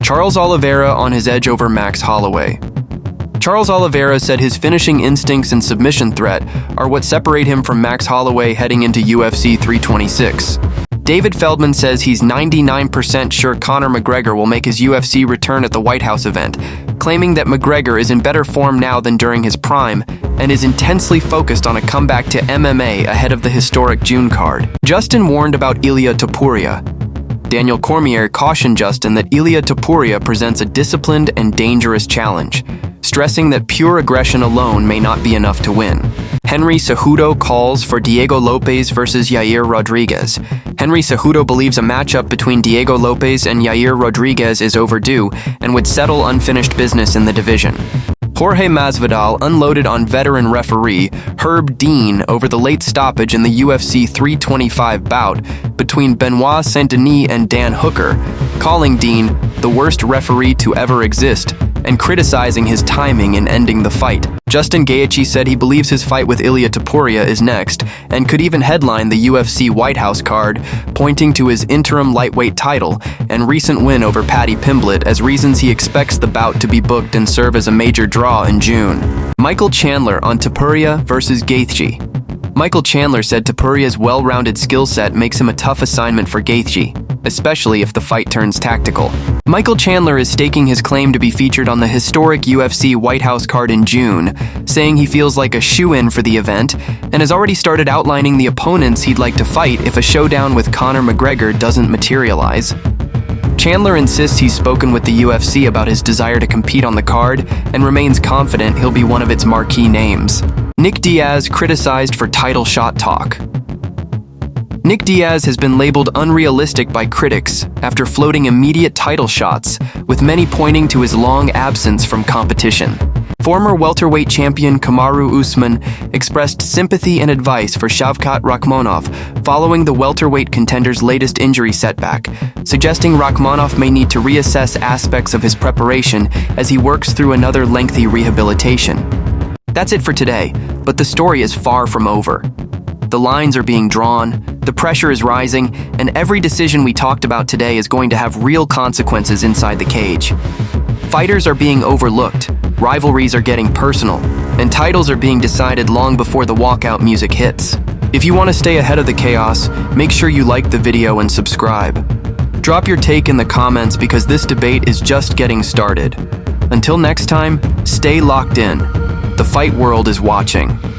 Charles Oliveira on his edge over Max Holloway. Charles Oliveira said his finishing instincts and submission threat are what separate him from Max Holloway heading into UFC 326. David Feldman says he's 99% sure Conor McGregor will make his UFC return at the White House event, claiming that McGregor is in better form now than during his prime and is intensely focused on a comeback to MMA ahead of the historic June card. Justin warned about Ilia Topuria. Daniel Cormier cautioned Justin that Ilia Topuria presents a disciplined and dangerous challenge, stressing that pure aggression alone may not be enough to win. Henry Cejudo calls for Diego Lopes versus Yair Rodriguez. Henry Cejudo believes a matchup between Diego Lopes and Yair Rodriguez is overdue and would settle unfinished business in the division. Jorge Masvidal unloaded on veteran referee Herb Dean over the late stoppage in the UFC 325 bout between Benoit Saint-Denis and Dan Hooker, calling Dean the worst referee to ever exist and criticizing his timing in ending the fight. Justin Gaethje said he believes his fight with Ilia Topuria is next and could even headline the UFC White House card, pointing to his interim lightweight title and recent win over Paddy Pimblett as reasons he expects the bout to be booked and serve as a major draw in June. Michael Chandler on Topuria versus Gaethje. Michael Chandler said Topuria's well-rounded skill set makes him a tough assignment for Gaethje, especially if the fight turns tactical. Michael Chandler is staking his claim to be featured on the historic UFC White House card in June, saying he feels like a shoo-in for the event and has already started outlining the opponents he'd like to fight if a showdown with Conor McGregor doesn't materialize. Chandler insists he's spoken with the UFC about his desire to compete on the card and remains confident he'll be one of its marquee names. Nick Diaz criticized for title shot talk. Nick Diaz has been labeled unrealistic by critics after floating immediate title shots, with many pointing to his long absence from competition. Former welterweight champion Kamaru Usman expressed sympathy and advice for Shavkat Rakhmonov following the welterweight contender's latest injury setback, suggesting Rakhmonov may need to reassess aspects of his preparation as he works through another lengthy rehabilitation. That's it for today, but the story is far from over. The lines are being drawn, the pressure is rising, and every decision we talked about today is going to have real consequences inside the cage. Fighters are being overlooked, rivalries are getting personal, and titles are being decided long before the walkout music hits. If you want to stay ahead of the chaos, make sure you like the video and subscribe. Drop your take in the comments because this debate is just getting started. Until next time, stay locked in. The fight world is watching.